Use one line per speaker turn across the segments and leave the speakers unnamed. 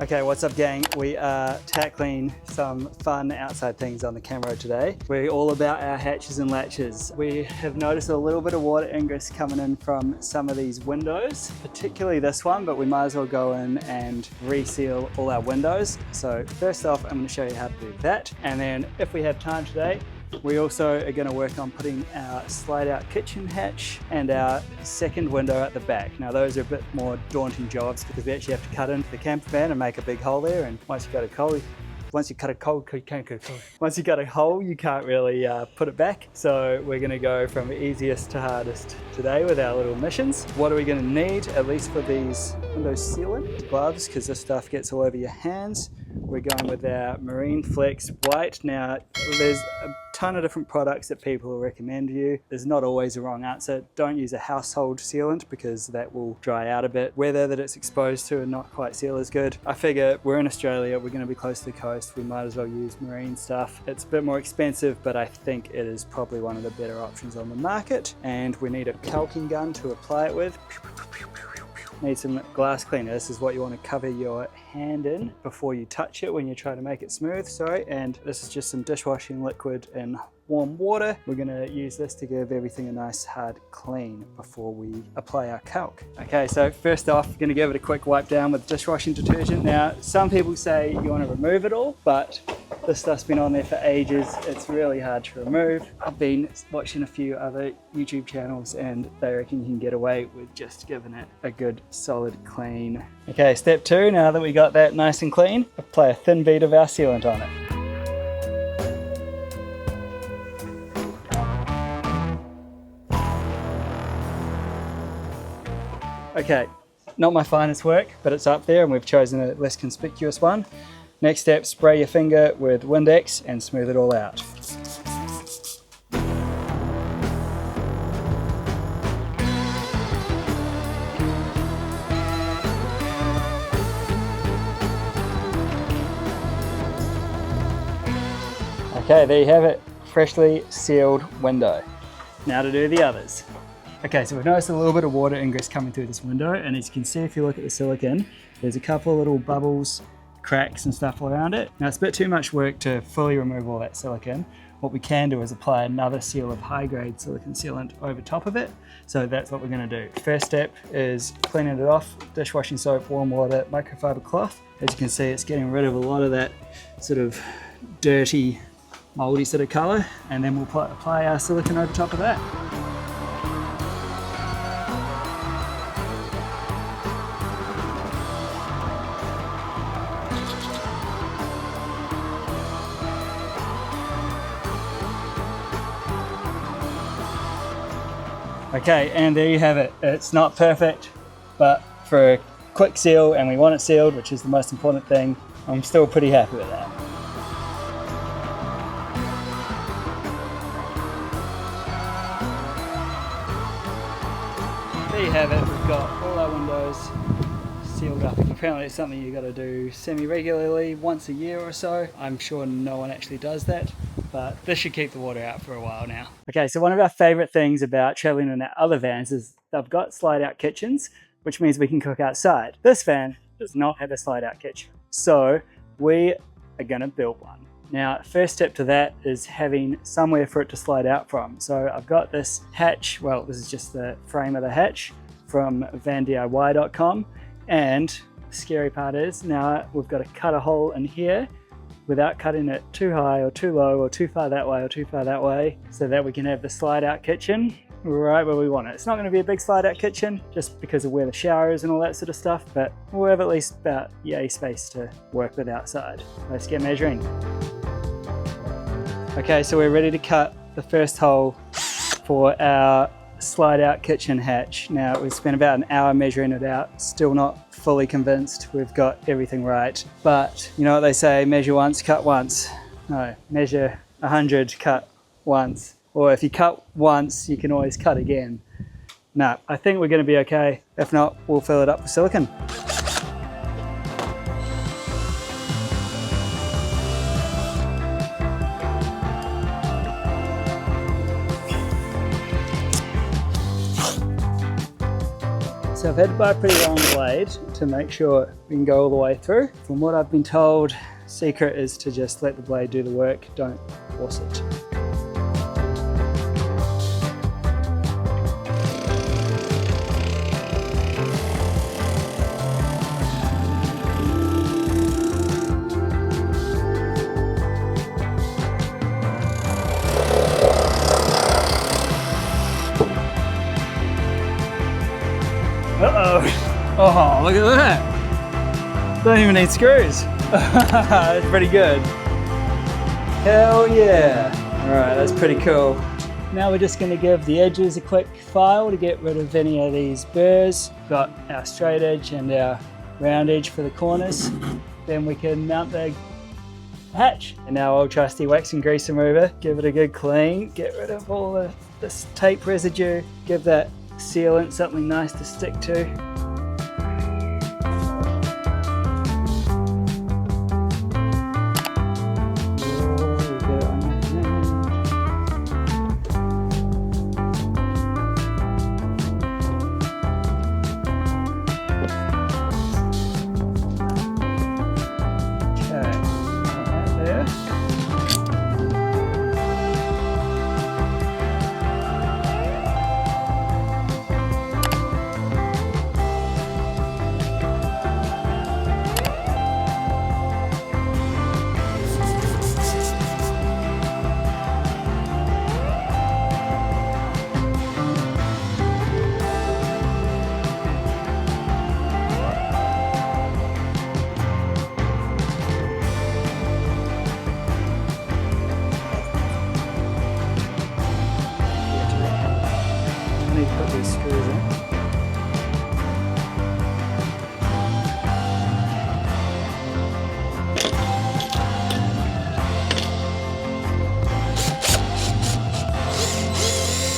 Okay, what's up gang? We are tackling some fun outside things on the Camro today. We're all about our hatches and latches. We have noticed a little bit of water ingress coming in from some of these windows, particularly this one, but we might as well go in and reseal all our windows. So first off, I'm going to show you how to do that. And then if we have time today, we also are going to work on putting our slide out kitchen hatch and our second window at the back. Now those are a bit more daunting jobs because we actually have to cut into the camper van and make a big hole there, and once you cut a hole, you can't really put it back. So we're going to go from easiest to hardest today with our little missions. What are we going to need, at least for these window sealant? Gloves, because this stuff gets all over your hands. We're going with our Marine Flex White. Now there's a ton of different products that people will recommend you. There's not always a wrong answer. Don't use a household sealant because that will dry out a bit. Weather that it's exposed to and not quite seal as good. I figure we're in Australia, we're going to be close to the coast, we might as well use marine stuff. It's a bit more expensive, but I think it is probably one of the better options on the market. And we need a caulking gun to apply it with. Need some glass cleaner. This is what you want to cover your hand in before you touch it when you try to make it smooth, and this is just some dishwashing liquid in warm water. We're going to use this to give everything a nice hard clean before we apply our calc. Okay, so first off, we're going to give it a quick wipe down with dishwashing detergent. Now some people say you want to remove it all, but this stuff's been on there for ages. It's really hard to remove. I've been watching a few other YouTube channels and they reckon you can get away with just giving it a good solid clean. Okay, step two, now that we got that nice and clean, apply a thin bead of our sealant on it. Okay, not my finest work, but it's up there and we've chosen a less conspicuous one. Next step, spray your finger with Windex and smooth it all out. Okay, there you have it, freshly sealed window. Now to do the others. Okay, so we've noticed a little bit of water ingress coming through this window, and as you can see if you look at the silicone, there's a couple of little bubbles, cracks and stuff around it. Now it's a bit too much work to fully remove all that silicone. What we can do is apply another seal of high-grade silicone sealant over top of it. So that's what we're going to do. First step is cleaning it off, dishwashing soap, warm water, microfiber cloth. As you can see, it's getting rid of a lot of that sort of dirty, moldy sort of color, and then we'll apply our silicone over top of that. Okay, and there you have it. It's not perfect, but for a quick seal, and we want it sealed, which is the most important thing, I'm still pretty happy with that. There you have it. We've got all our windows sealed up. Apparently it's something you've got to do semi-regularly, once a year or so. I'm sure no one actually does that, but this should keep the water out for a while now. Okay, so one of our favorite things about traveling in our other vans is they've got slide out kitchens, which means we can cook outside. This van does not have a slide out kitchen, so we are gonna build one. Now, first step to that is having somewhere for it to slide out from. So I've got this hatch, well, this is just the frame of the hatch from vandiy.com, and the scary part is now we've got to cut a hole in here without cutting it too high or too low or too far that way or too far that way, so that we can have the slide out kitchen right where we want it. It's not going to be a big slide out kitchen just because of where the shower is and all that sort of stuff, but we'll have at least about yay space to work with outside. Let's get measuring. Okay, so we're ready to cut the first hole for our slide out kitchen hatch. Now we spent about an hour measuring it out, still not fully convinced we've got everything right, but you know what they say, measure once, cut once. No, measure 100, cut once. Or if you cut once, you can always cut again. No, I think we're going to be okay. If not, we'll fill it up with silicone. So I've had to buy a pretty long blade to make sure we can go all the way through. From what I've been told, secret is to just let the blade do the work, don't force it. Uh-oh. Oh, look at that. Don't even need screws. That's pretty good. Hell yeah. All right, that's pretty cool. Now we're just gonna give the edges a quick file to get rid of any of these burrs. Got our straight edge and our round edge for the corners. Then we can mount the hatch. And now old trusty wax and grease remover. Give it a good clean. Get rid of all this tape residue. Give that sealant something nice to stick to. Put these screws in.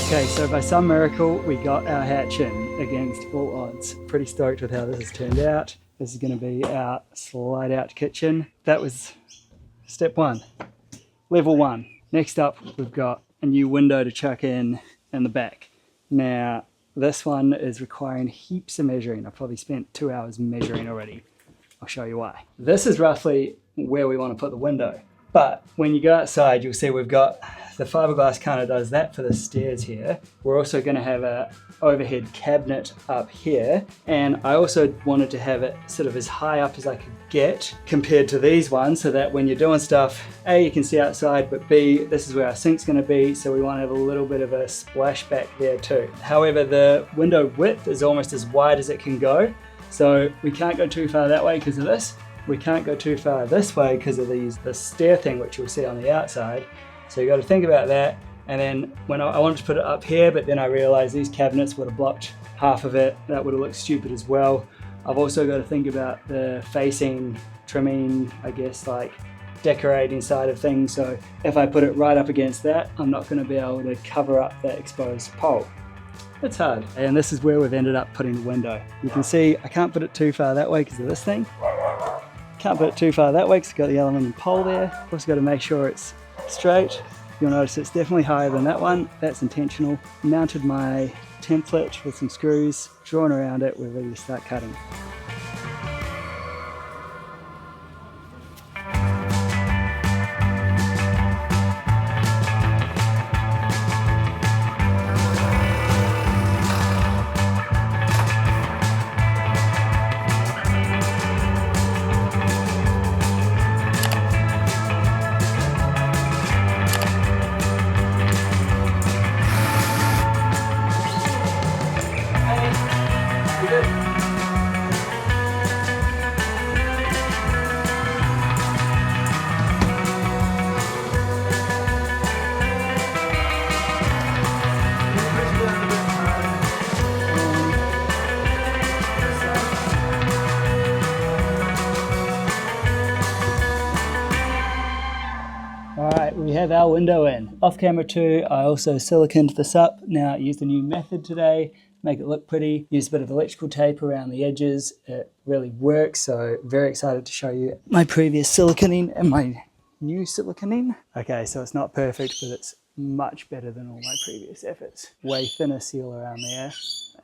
Okay, so by some miracle we got our hatch in against all odds. Pretty stoked with how this has turned out. This is going to be our slide out kitchen. That was step one, level one. Next up we've got a new window to chuck in the back. Now, this one is requiring heaps of measuring. I've probably spent 2 hours measuring already. I'll show you why. This is roughly where we want to put the window. But when you go outside, you'll see we've got the fiberglass kind of does that for the stairs here. We're also going to have a overhead cabinet up here. And I also wanted to have it sort of as high up as I could get compared to these ones, so that when you're doing stuff, A, you can see outside, but B, this is where our sink's going to be, so we want to have a little bit of a splash back there too. However, the window width is almost as wide as it can go, so we can't go too far that way because of this. We can't go too far this way because of the stair thing, which you'll see on the outside. So you got to think about that. And then when I wanted to put it up here, but then I realized these cabinets would have blocked half of it. That would have looked stupid as well. I've also got to think about the facing, trimming, I guess, like decorating side of things. So if I put it right up against that, I'm not going to be able to cover up that exposed pole. It's hard. And this is where we've ended up putting the window. You can see I can't put it too far that way because of this thing. Can't put it too far that way because it's got the aluminium pole there. Also got to make sure it's straight. You'll notice it's definitely higher than that one. That's intentional. Mounted my template with some screws, drawn around it, we're ready to start cutting. Alright, we have our window in. Off camera too, I also siliconed this up. Now I used a new method today, make it look pretty. Used a bit of electrical tape around the edges. It really works, so very excited to show you my previous siliconing and my new siliconing. Okay, so it's not perfect, but it's much better than all my previous efforts. Way thinner seal around there.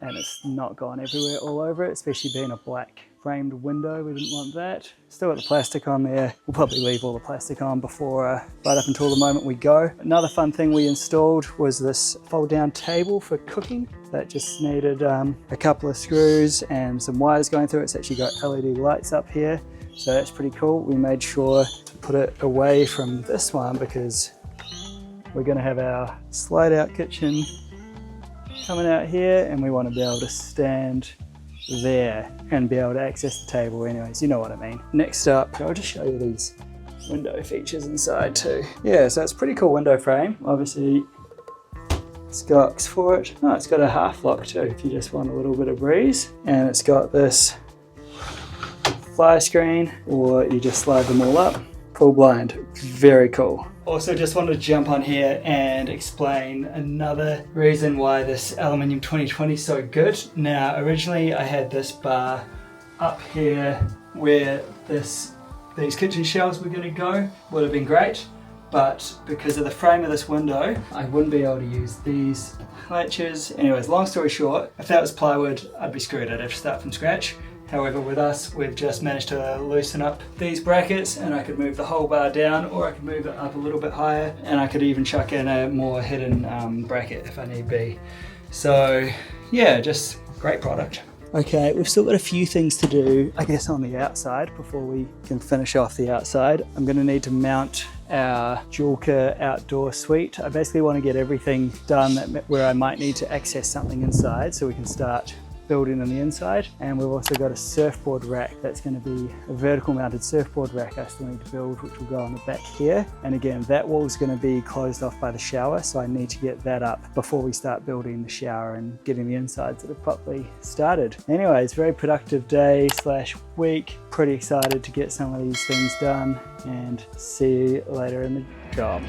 and it's not gone everywhere all over it, especially being a black framed window. We didn't want that. Still got the plastic on there. We'll probably leave all the plastic on before right up until the moment we go. Another fun thing we installed was this fold down table for cooking. That just needed a couple of screws and some wires going through it. It's actually got LED lights up here, so that's pretty cool. We made sure to put it away from this one because we're going to have our slide out kitchen coming out here, and we want to be able to stand there and be able to access the table anyways, you know what I mean. Next up, I'll just show you these window features inside too. Yeah, so it's a pretty cool window frame. Obviously it's got locks for it. Oh, it's got a half lock too if you just want a little bit of breeze. And it's got this fire screen, or you just slide them all up. Full blind, very cool. Also just wanted to jump on here and explain another reason why this aluminium 2020 is so good. Now originally I had this bar up here where these kitchen shelves were going to go. Would have been great, but because of the frame of this window I wouldn't be able to use these latches. Anyways, long story short, if that was plywood I'd be screwed. I'd have to start from scratch. However, with us, we've just managed to loosen up these brackets, and I could move the whole bar down, or I could move it up a little bit higher, and I could even chuck in a more hidden bracket if I need be. So yeah, just great product. Okay, we've still got a few things to do, I guess, on the outside before we can finish off the outside. I'm going to need to mount our Julka outdoor suite. I basically want to get everything done where I might need to access something inside so we can start building on the inside. And we've also got a surfboard rack that's going to be a vertical mounted surfboard rack I still need to build, which will go on the back here. And again, that wall is going to be closed off by the shower, so I need to get that up before we start building the shower and getting the insides that have properly started. Anyways, very productive day / week. Pretty excited to get some of these things done, and see you later in the job.